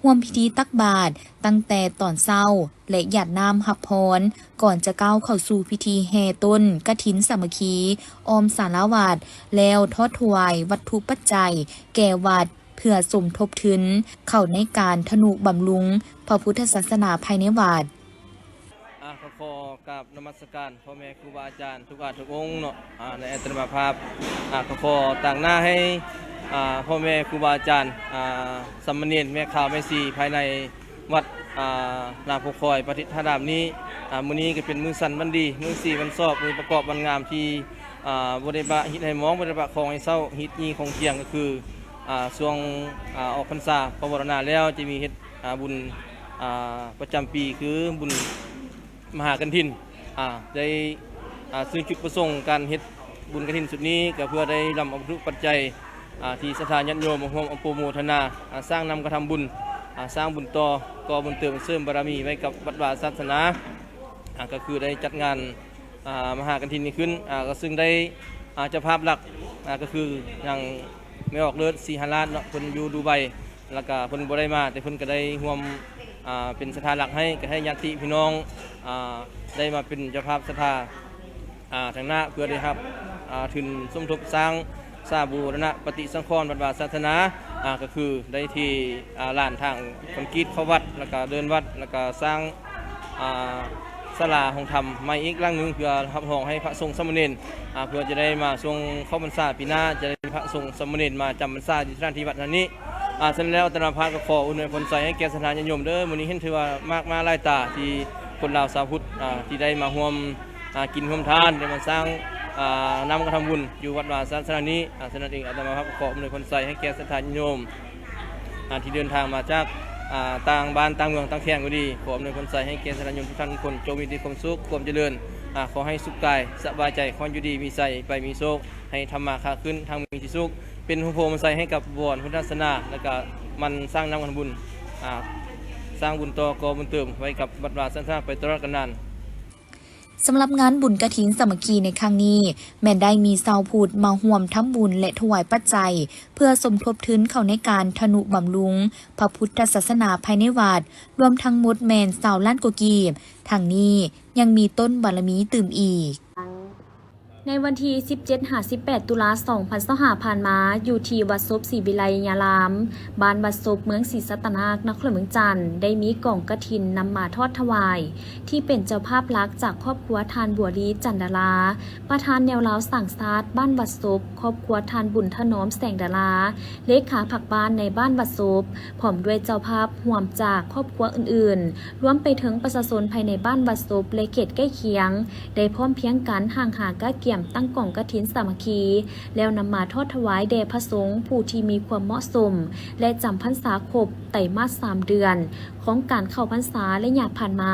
ร่วมพิธีตักบาตรตั้งแต่ตอนเช้าและหยาดน้ำหับพรก่อนจะก้าวเข้าสู่พิธีแห่ต้นกฐินสามัคคีออมสารวัตรแล้วทอดถวายวัตถุปัจจัยแก่วัดเพื่อสมทบทุนเข้าในการทนุบำรุงพระพุทธศาสนาภายในวัดขอกราบนมัสการพ่อแม่ครูบาอาจารย์ทุกองค์เนาะในอัตถภาพขอต่างหน้าให้พ่อแม่ครูบาอาจารย์สามเณรแม่ข่าวแม่ชีภายในวัดนาโพคอยประทิษฐารามนี้มื้อนี้ก็เป็นมื้อสันวันดีมื้อ4วันสอบมื้อประกอบวันงามที่บ่ได้บะฮิตให้มองบ่ได้บะของให้เศร้าฮิตยี่ของเที่ยงก็คือช่วงออกพรรษาภาวนาแล้วจะมีเฮ็ดบุญประจำปีคือบุญมหากฐินได้ซึ่งจุดประสงค์การเฮ็ดบุญกฐินสุดนี้ก็เพื่อได้นำเอาวัตถุปัจจัยที่ศรัทธาญาติโยมมาร่วมอนุโมทนาสร้างนำกระทำบุญสร้างบุญต่อก่อบุญเติมเสริมบารมีไว้กับวัดวาศาสนาก็คือได้จัดงานมหากฐินนี้ขึ้นก็ซึ่งได้เจ้าภาพหลักก็คืออย่างไม่ออกเลิศสีหราชเนาะเพิ่นอยู่ดูไบแล้วก็เพิ่นบ่ได้มาแต่เพิ่นก็ได้ร่วมเป็นศรัทธาหลักให้ก็ให้ญาติพี่น้องได้มาเป็นเจ้าภาพศรัทธาทางหน้าเพื่อได้ครับทุนสมทบสร้างสาบูรณะปฏิสังขรณ์วัดวาศาสนาก็คือได้ที่ลานทางคอนกรีตเข้าวัดแล้วก็เดินวัดแล้วก็สร้างศาลาห้องธรรมใหม่อีกหลังนึงเพื่อรับรองให้พระสงฆ์สามเณรเพื่อจะได้มาช่วงเข้าพรรษาปีหน้าจะได้พระสงฆ์สามเณรมาจำพรรษาที่สถานที่วัดนี้เสร็จแล้วอัตถภาพก็ขออวยพรใส่ให้แก่สถานญาติโยมเด้อมื้อนี้เห็นถือว่ามากมาหลายตาที่คนลาวชาวพุทธที่ได้มาร่วมกินร่วมทานได้มาสร้างนำกระทำบุญอยู่วัดวาศาสนานี้ฉะนั้นเองอัตถภาพก็ขออวยพรใส่ให้แก่สถานญาติโยมที่เดินทางมาจากต่างบ้านต่างเมืองต่างแห่งก็ดีขออวยพรใส่ให้แก่สถานญาติโยมทุกท่านทุกคนจงมีความสุขความเจริญขอให้สุขกายสบายใจความอยู่ดีมีใส่ไปมีโชคให้ธรรมะค้าขึ้นทางมีที่สุขเป็นโพมใส่ให้กับบุญพุทธศาสนาและก็มันสร้างนำกันบุญสร้างบุญต่อก่อบุญเติมไว้กับวัดวาศาสนาไปตลอดกาลนานสำหรับงานบุญกฐินสามัคคีในครั้งนี้แม่นได้มีชาวพุทธมาร่วมทำบุญและถวายปัจจัยเพื่อสมทบทุนเข้าในการทนุบำรุงพระพุทธศาสนาภายในวัดรวมทั้งหมดแม่น20 ล้านกว่ากีบทางนี้ยังมีต้นบารมีตื่มอีกใน ในวันที่ 17-18 ตุลา2025ผ่านมาอยู่ที่วัดศพศรีวิไลยารามบ้านวัดศพเมืองศรีสัตนานครหลวงเมืองจันทร์ได้มีกล่องกฐินนำมาทอดถวาย ที่เป็นเจ้าภาพหลักจากครอบครัวทานบัวลีจันดาราประธานแนวลาวสั่งซาดบ้านวัดศพครอบครัวทานบุญถนอมแสงดาราเลขาผักบ้านในบ้านวัดศพพร้อมด้วยเจ้าภาพห่วมจากครอบครัวอื่นๆรวมไปถึงประชาชนภายในบ้านวัดศพและเขตใกล้เคียงได้พร้อมเพรียงกันห่างหากะเกี่ยมตั้งกล่องกฐินสามัคคีแล้วนำมาทอดถวายแด่พระสงฆ์ผู้ที่มีความเหมาะสมและจำพรรษาครบไตรมาส3 เดือนของการเข้าพรรษาและหยาผ่านมา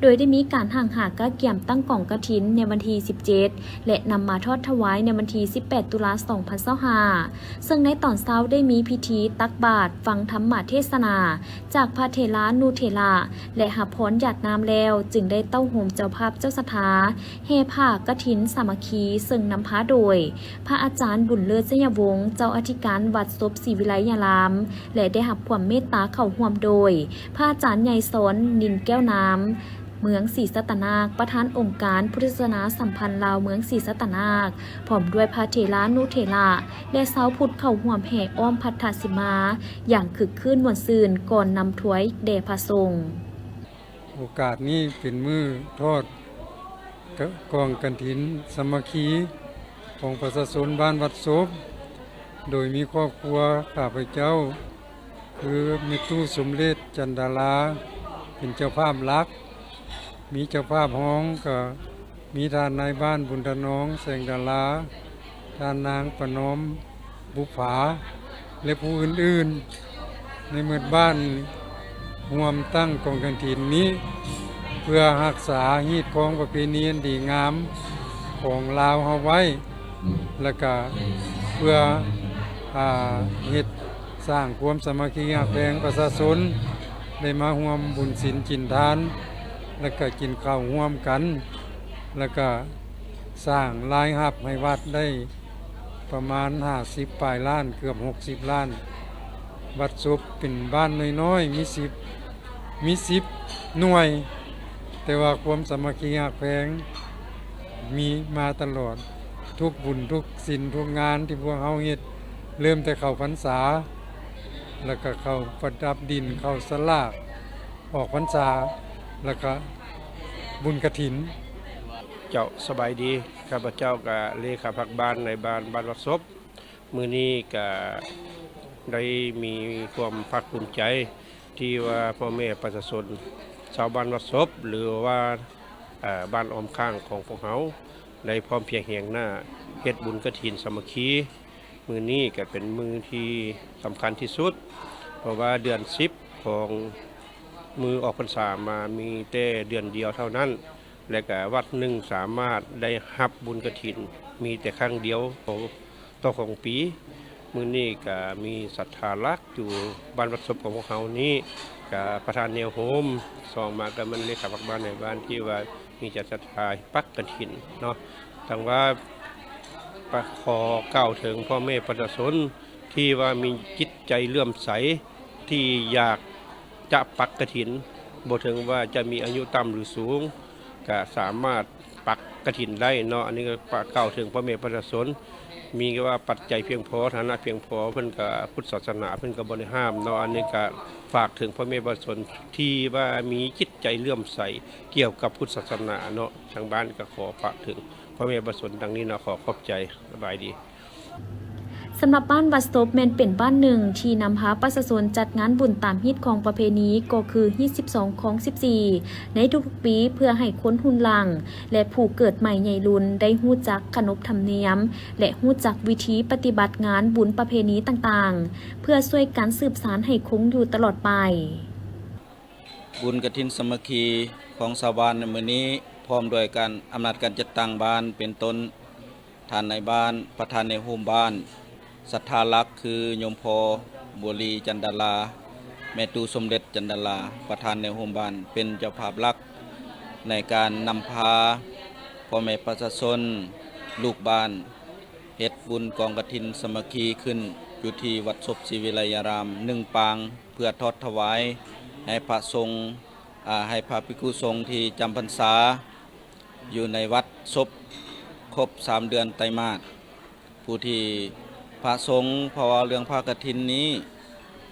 โดยได้มีการห่างหากะเกี่ยมตั้งกล่องกฐินในวันที่17และนำมาทอดถวายในวันที่18 ตุลา2025ซึ่งในตอนเช้าได้มีพิธีตักบาตรฟังธรรมเทศนาจากพระเถระนูเถระและหับพรหยาดน้ำแล้วจึงได้เต้าโหมเจ้าภาพเจ้าสถาเฮผ้ากฐินสามัคคีซึ่งนำพาโดยพระอาจารย์บุญเลิศเสยวงศ์เจ้าอธิการวัดศพศรีวิไลยารามและได้หับความเมตตาเข้าร่วมโดยพระอาจารย์ใหญ่สนนินแก้วน้ำเมืองศรีสัตนากประธานองค์การพุทธศาสนาสัมพันธ์ลาวเมืองศรีสัตนากพร้อมด้วยพระเถระนุเถระและชาวพุทธเข้าร่วมแห่อ้อมพัทธสิมาอย่างคึกคืนม่วนซื่นก่อนนำถ้วยแด่พระสงฆ์โอกาสนี้เป็นมือทอดกองกฐินสามัคคีของประชาชนบ้านวัดศพโดยมีครอบครัวข้าพเจ้าคือมิตรสมเด็จจันดาราเป็นเจ้าภาพหลักมีเจ้าภาพห้องก็มีทานนายบ้านบุญถนอมแสงดาราทานนางประนอมบุภาและผู้อื่นๆในเมืองบ้านร่วมตั้งกองกฐินนี้เพื่อรักษาฮีตของประเพณีอันดีงามของลาวเฮาไว้แล้วก็เพื่อเฮ็ดสร้างความสามัคคีหักแพงประชาชนได้มาร่วมบุญศีลกินทานแล้วก็กินข้าวร่วมกันแล้วก็สร้างรายรับให้วัดได้ประมาณ50 ปลายล้านเกือบ60 ล้านวัดศพเป็นบ้านน้อยๆมี10 หน่วยแต่ว่าความสามัคคีหักแพงมีมาตลอดทุกบุญทุกศีลทุกงานที่พวกเฮาเฮ็ดเริ่มแต่เข้าพรรษาแล้วก็เข้าประดับดินเข้าสลากออกพรรษาแล้วก็บุญกฐินเจ้าสบายดีข้าพเจ้าก็เลขาพักบ้านในบ้านวัดศพมื้อนี้ก็ได้มีความภาคภูมิใจที่ว่าพ่อแม่ประชาชนชาวบ้านวัดศพหรือว่าบ้านอ้อมข้างของพวกเขาได้พร้อมเพียงแห่งหน้าเฮ็ดบุญกฐินสามัคคีมื้อนี้ก็เป็นมื้อที่สำคัญที่สุดเพราะว่าเดือน10ของมือออกพรรษามามีแต่เดือนเดียวเท่านั้นและก็วัดหนึ่งสามารถได้รับบุญกฐินมีแต่ครั้งเดียวต่อของปีมื้อนี้ก็มีศรัทธาลักอยู่บ้านวัดศพของพวกเขานี้ก็ประธานแนวโฮมสองมาก็มันเลขาพักบ้านในบ้านที่ว่ามีจัดศรัทธาปักกฐินเนาะทั้งว่าขอกล่าวถึงพ่อแม่ประชาชนที่ว่ามีจิตใจเลื่อมใสที่อยากจะปักกฐินบ่ถึงว่าจะมีอายุต่ำหรือสูงก็สามารถปักกฐินได้เนาะอันนี้ก็กล่าวถึงพ่อแม่ประชาชนมีว่าปัจจัยเพียงพอฐานะเพียงพอเพิ่นก็พุทธศาสนาเพิ่นก็บ่ได้ห้ามเนาะอันนี้ก็ฝากถึงพ่อแม่ประชาชนที่ว่ามีจิตใจเลื่อมใสเกี่ยวกับพุทธศาสนาเนาะทางบ้านก็ขอฝากถึงพ่อแม่ประชาชนดังนี้เนาะขอขอบใจสบายดีสำหรับบ้านวัดศพแม่นเป็นบ้านหนึ่งที่นำพาประชาชนจัดงานบุญตามฮิตของประเพณีก็คือฮีต12ของ14ในทุกๆปีเพื่อให้คนหุ่นหลังและผู้เกิดใหม่ใหญ่รุ่นได้ฮู้จักขนบธรรมเนียมและฮู้จักวิธีปฏิบัติงานบุญประเพณีต่างๆเพื่อช่วยกันสืบสานให้คงอยู่ตลอดไปบุญกฐินสามัคคีของชาวบ้านในมื้อนี้พร้อมด้วยการอำนาจการจัดตั้งบ้านเป็นต้นทานในบ้านประธานในโฮมบ้านศรัทธาลักษ์คือโยมพอบัวลีจันดาราแม่ตูสมเด็จจันดาราประธานในโฮมบ้านเป็นเจ้าภาพหลักในการนำพาพ่อแม่ประชาชนลูกบ้านเฮ็ดบุญกองกฐินสามัคคีขึ้นอยู่ที่วัดศพศรีวิไลยาราม1 ปางเพื่อทอดถวายให้พระสงฆ์ให้พระภิกษุสงฆ์ที่จำพรรษาอยู่ในวัดศพ ครบ3 เดือนไตรมาสผู้ที่พระสงฆ์เพราะว่าเรื่องผ้ากฐินนี้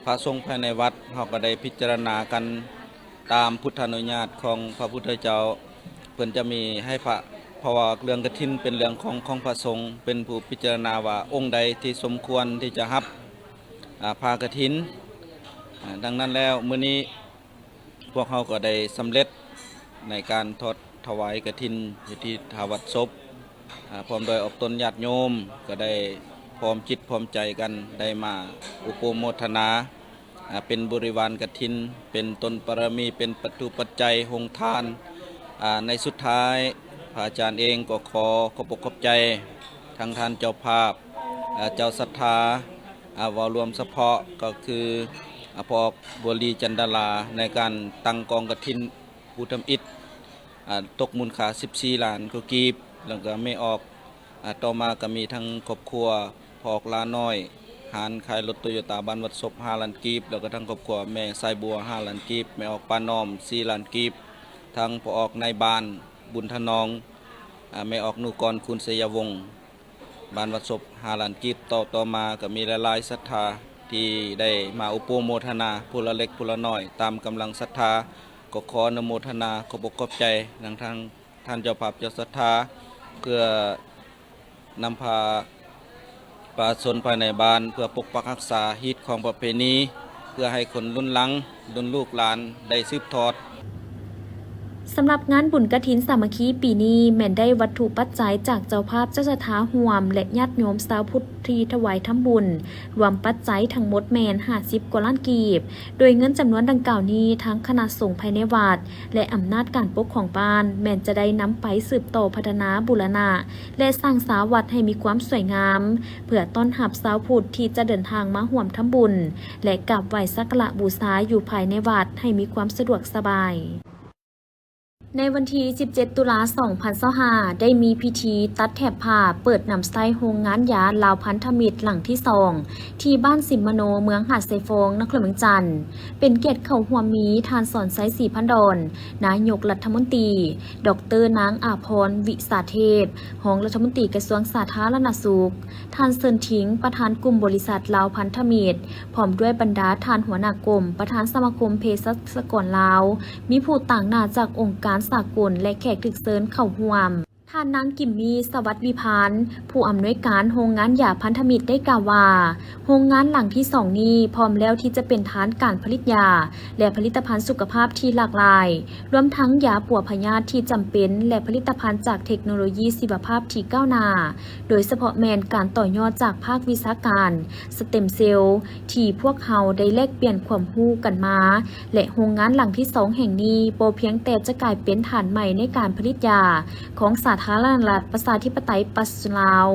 พระสงฆ์ภายในวัดเราก็ได้พิจารณากันตามพุทธานุญาตของพระพุทธเจ้าเพิ่นจะมีให้พระเพราะว่าเรื่องกฐินเป็นเรื่องของพระสงฆ์เป็นผู้พิจารณาว่าองค์ใดที่สมควรที่จะรับผ้ากฐินดังนั้นแล้วมื้อนี้พวกเขาก็ได้สำเร็จในการทอดถวายกฐินอยู่ที่ทาวัดศพพร้อมโดยอบตนญาติโยมก็ได้พร้อมจิตพร้อมใจกันได้มาอุปโมทนาเป็นบริวารกฐินเป็นตนปรมีเป็นปัจจุปัจจัยหงทานในสุดท้ายพระอาจารย์เองก็ขอบขอบใจทั้งท่านเจ้าภาพเจ้าศรัทธาวารวมเฉพาะก็คือพอบัวลีจันดาลาในการตั้งกองกฐินผู้ทำอิฐตกมูลค่า14 ล้านก็กีบแล้วก็ไม่ออกต่อมาก็มีทั้งครอบครัวพอกลาน้อยหานขายรถโตโยต้าบ้านวัดศพ5 ล้านกีบแล้วก็ทั้งครอบครัวแม่สายบัว5 ล้านกีบไม่ออกปานอม4 ล้านกีบทั้งพอออกในบ้านบุญทนองไม่ออกนุกรคุณเสยวงศ์บ้านวัดศพ5 ล้านกีบต่อมาก็มีหลายๆศรัทธาที่ได้มาอุปโมทนาผู้ละเล็กผู้ละน้อยตามกำลังศรัทธาก็ขออนุโมทนาขอบใจทางท่านเจ้าภาพเจ้าศรัทธาเพื่อนำพาประชาชนภายในบ้านเพื่อปกปักรักษาฮีตของประเพณีเพื่อให้คนรุ่นหลังรุ่นลูกหลานได้สืบทอด สำหรับงานบุญกฐินสามัคคีปีนี้แม่นได้วัตถุปัจจัยจากเจ้าภาพเจ้าสถาห่วมและญาติโยมชาวพุทธที่ถวายทำบุญรวมปัจจัยทั้งหมดแม่น50 กว่าล้านกีบโดยเงินจำนวนดังกล่าวนี้ทั้งคณะสงฆ์ภายในวัดและอำนาจการปกครองบ้านแม่นจะได้นำไปสืบต่อพัฒนาบูรณะและสร้างสาวัดให้มีความสวยงามเพื่อต้อนรับชาวพุทธที่จะเดินทางมาร่วมทำบุญและกราบไหว้สักการะบูชาอยู่ภายในวัดให้มีความสะดวกสบายในวันที่ 17 ตุลาคม 2025 ได้มีพิธีตัดแถบผ้าเปิดนำไส้โรงงานยาลาวพันธมิตรหลังที่ 2 ที่บ้านสิมมโนเมืองหาดไซฟงนครเมืองจันทร์เป็นเกียรติเข้าหัวมีทานสอนไซสีพันดอนนายกรัฐมนตรีดร.นางอาภรณ์วิสาเทพรองรัฐมนตรีกระทรวงสาธารณสุขท่านเซินทิงประธานกลุ่มบริษัทลาวพันธมิตรพร้อมด้วยบรรดาท่านหัวหน้ากรมประธานสมาคมเภสัชกรลาวมีผู้ต่างหน้าจากองค์การสากลและแขกถึกเซินเข้าร่วมท่านนางกิมมีสวัสดิ์วิพานผู้อำนวยการโรงงานยาพันธมิตรได้กล่าวว่าโรงงานหลังที่ 2 นี้พร้อมแล้วที่จะเป็นฐานการผลิตยาและผลิตภัณฑ์สุขภาพที่หลากหลายรวมทั้งยาปัวพยาธิที่จำเป็นและผลิตภัณฑ์จากเทคโนโลยีชีวภาพที่ก้าวหน้าโดยเฉพาะแมนการต่อยอดจากภาควิชาการสเต็มเซลล์ที่พวกเขาได้แลกเปลี่ยนความรู้กันมาและโรงงานหลังที่ 2 แห่งนี้บ่เพียงแต่จะกลายเป็นฐานใหม่ในการผลิตยาของสาธารณรัฐประชาธิปไตยปัจจุบันลาว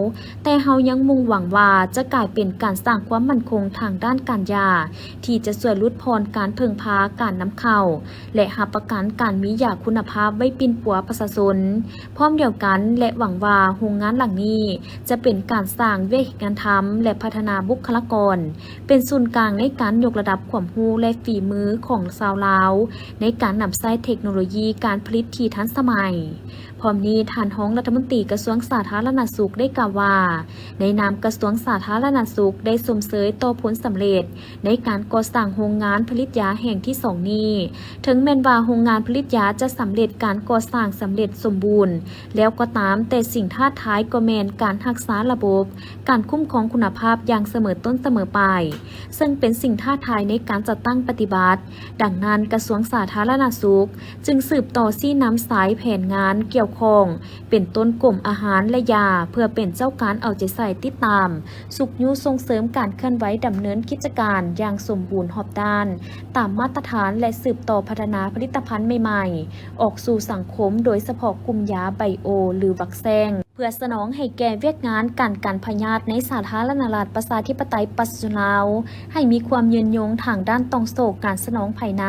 แต่เฮายังมุ่งหวังว่าจะกลายเป็นการสร้างความมั่นคงทางด้านการยาที่จะช่วยลดพรการพึ่งพาการนำเข้าและรับประกันการมียาคุณภาพไว้ปิ่นปัวประชาชนพร้อมเดียวกันและหวังว่าโรงงานหลังนี้จะเป็นการสร้างเวทีการทำและพัฒนาบุคลากรเป็นศูนย์กลางในการยกระดับความรู้และฝีมือของชาวลาวในการนำใช้เทคโนโลยีการผลิตที่ทันสมัยพร้อมนี้ท่านรองรัฐมนตรีกระทรวงสาธารณสุขได้กล่าวว่าในนามกระทรวงสาธารณสุขได้ส่งเสริมต่อผลสำเร็จในการก่อสร้างโรงงานผลิตยาแห่งที่ 2 นี้ถึงแม้ว่าโรงงานผลิตยาจะสำเร็จการก่อสร้างสำเร็จสมบูรณ์แล้วก็ตามแต่สิ่งท้าทายก็แม่นการรักษาระบบการคุ้มครองคุณภาพอย่างเสมอต้นเสมอปลายซึ่งเป็นสิ่งท้าทายในการจัดตั้งปฏิบัติดังนั้นกระทรวงสาธารณสุขจึงสืบต่อซี่นำสายแผนงานเกี่ยวข้องเป็นต้นกลุ่มอาหารและยาเพื่อเป็นเจ้าการเอาใจใส่ติดตามสุขยุส่งเสริมการเคลื่อนไหวดำเนินกิจการอย่างสมบูรณ์รอบด้านตามมาตรฐานและสืบต่อพัฒนาผลิตภัณฑ์ใหม่ๆออกสู่สังคมโดยเฉพาะกลุ่มยาไบโอหรือวัคซีนเพื่อสนองให้แก่เวียกงานการพยาธิในสาธารณรัฐประชาธิปไตยปัจจุบันลาวให้มีความยืนยงทางด้านต้องโศกการสนองภายใน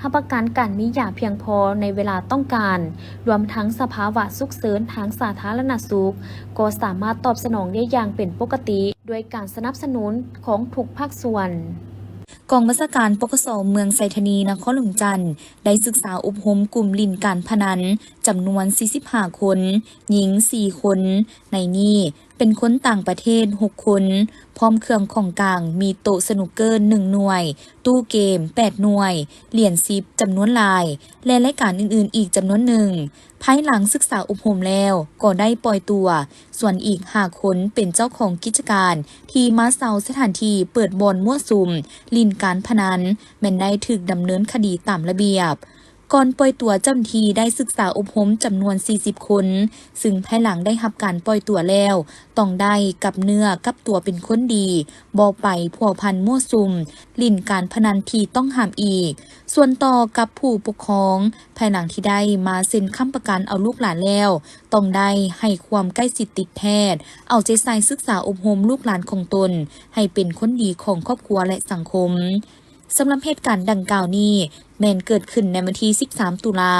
รับประกันการมียาเพียงพอในเวลาต้องการรวมทั้งสภาวะฉุกเฉินทางสาธารณสุขก็สามารถตอบสนองได้อย่างเป็นปกติด้วยการสนับสนุนของทุกภาคส่วน กองบัญชาการปกส.เมืองไซธานีนครหลวงจันทน์ได้ศึกษาอบรมกลุ่มลินการพนันจำนวน 45 คน หญิง 4 คน ในนี้เป็นคนต่างประเทศ 6 คน พร้อมเครื่องของกลางมีโต๊ะสนุกเกอร์ 1 หน่วย ตู้เกม 8 หน่วย เหรียญ10จำนวนหลาย และรายการอื่นๆ อีกจำนวนหนึ่ง ภายหลังศึกษาอบรมแล้วก็ได้ปล่อยตัว ส่วนอีก5คนเป็นเจ้าของกิจการ ที่มาเซาสถานที่เปิดบ่อนมั่วสุมลินการพนันแม่นได้ถูกดำเนินคดีตามระเบียบ ก่อนปล่อยตัวเจ้าหน้าที่ได้ศึกษาอบรมจำนวน 40 คน ซึ่งภายหลังได้รับการปล่อยตัวแล้ว ต้องได้กับเนื้อกับตัวเป็นคนดีบ่ไปพัวพันมั่วสุมลิ่นการพนันที่ต้องห้ามอีก ส่วนต่อกับผู้ปกครอง ภายหลังที่ได้มาเซ็นค้ำประกันเอาลูกหลานแล้ว ต้องได้ให้ความใกล้ชิดติดแพทย์ เอาใจใส่ศึกษาอบรมลูกหลานของตน ให้เป็นคนดีของครอบครัวและสังคม สำหรับเหตุการณ์ดังกล่าวนี้แม้นเกิดขึ้นในวันที่ 13 ตุลา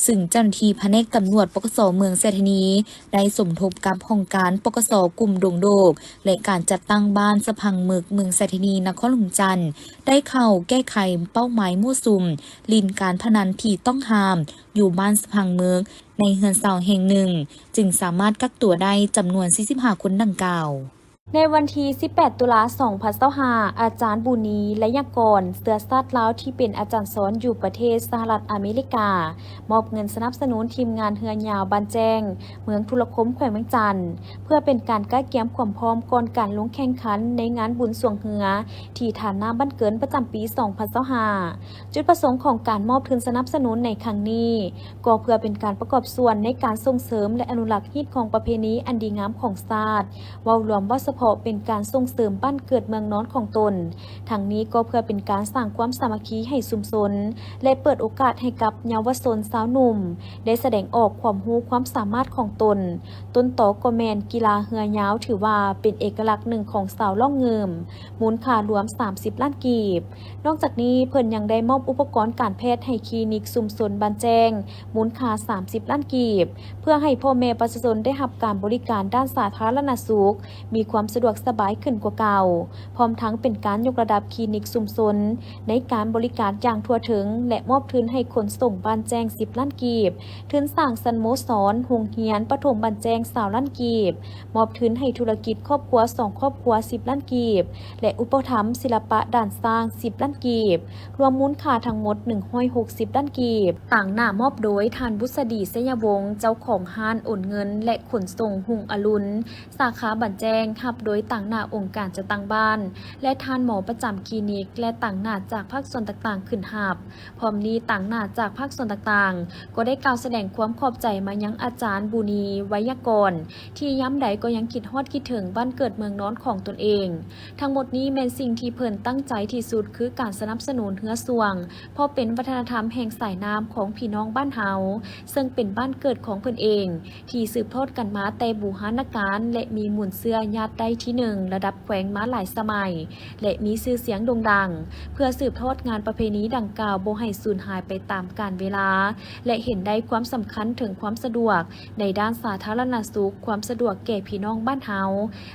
ซึ่งเจ้าหน้าที่แผนกตำรวจปกส.เมืองไซธานีได้สมทบกับห้องการปกส.กลุ่มดงโดกและการจัดตั้งบ้านสะพังหมึกเมืองไซธานีนครหลวงจันทน์ได้เข้าแก้ไขเป้าหมายมั่วสุมลินการพนันที่ต้องห้ามอยู่บ้านสะพังหมึกในเฮือนเสาแห่งหนึ่งจึงสามารถกักตัวได้จำนวน 45 คนดังกล่าวในวันที่ 18 ตุลา2025อาจารย์บุนีและยากรเสือซาดลาวที่เป็นอาจารย์สอนอยู่ประเทศสหรัฐอเมริกามอบเงินสนับสนุนทีมงานเฮือนยาวบานแจ้งเมืองทุรคมแขวงเมืองจันทน์เพื่อเป็นการก้าเกียมความพร้อมก่อนการลงแข่งขันในงานบุญสวงเฮือที่ฐานน้ำบ้านเกินประจำปี 2025จุดประสงค์ของการมอบทุนสนับสนุนในครั้งนี้ก็เพื่อเป็นการประกอบส่วนในการส่งเสริมและอนุรักษ์ฮีตของประเพณีอันดีงามของชาติเว้ารวมว่าเฉพาะเป็นการส่งเสริมบ้านเกิดเมืองนอนของตนทั้งนี้ก็เพื่อเป็นการสร้างความสามัคคีให้ชุมชนและเปิดโอกาสให้กับเยาวชนสาวหนุ่มได้แสดงออกความรู้ความสามารถของตนต้นต่อก็แมนกีฬาเรือยาวถือว่าเป็นเอกลักษณ์หนึ่งของสาวล่องเงิมมูลค่ารวม30 ล้านกีบนอกจากนี้เพิ่นยังได้มอบอุปกรณ์การแพทย์ให้คลินิกชุมชนบ้านแจ้งมูลค่า30 ล้านกีบเพื่อให้พ่อแม่ประชาชนได้รับการบริการด้านสาธารณสุขมีความสะดวกสบายขึ้นกว่าเก่าพร้อมทั้งเป็นการยกระดับคลินิกชุมชนในการบริการอย่างทั่วถึงและมอบทุนให้ขนส่งบ้านแจ้ง10 ล้านกีบทุนสร้างสโมสรโรงเรียนประถมบ้านแจ้ง20 ล้านกีบมอบทุนให้ธุรกิจครอบครัว2ครอบครัว10 ล้านกีบและอุปถัมภ์ศิลปะด้านสร้าง10 ล้านกีบรวมมูลค่าทั้งหมด160 ล้านกีบต่างหน้ามอบโดยท่านบุษดีเสยวงศ์เจ้าของห้านโอนเงินและขนส่งหุงอรุณสาขาบ้านแจ้งรับโดยต่างหน้าองค์การจัดตั้งบ้านและท่านหมอประจำคลินิกและต่างหน้าจากภาคส่วนต่างๆขึ้นหับพร้อมนี้ต่างหน้าจากภาคส่วนต่างๆก็ได้กล่าวแสดงความขอบใจมายังอาจารย์บุนีไวยากรที่ย้ำใดก็ยังคิดฮอดคิดถึงบ้านเกิดเมืองนอนของตนเองทั้งหมดนี้เป็นสิ่งที่เพิ่นตั้งใจที่สุดคือการสนับสนุนเฮือสวงเพราะเป็นวัฒนธรรมแห่งสายน้ำของพี่น้องบ้านเฮาซึ่งเป็นบ้านเกิดของเพิ่นเองที่สืบทอดกันมาแต่บูหานการและมีหมุนเสื้อญาติได้ที่1ระดับแขวงมาหลายสมัยและมีชื่อเสียงโด่งดังเพื่อสืบทอดงานประเพณีดังกล่าวบ่ให้สูญหายไปตามกาลเวลาและเห็นได้ความสำคัญถึงความสะดวกในด้านสาธารณสุขความสะดวกแก่พี่น้องบ้านเฮา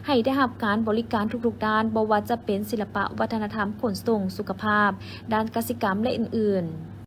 ให้ได้รับการบริการทุกๆด้านบ่ว่าจะเป็นศิลปะวัฒนธรรมขนส่งสุขภาพด้านกสิกรรมและอื่นๆ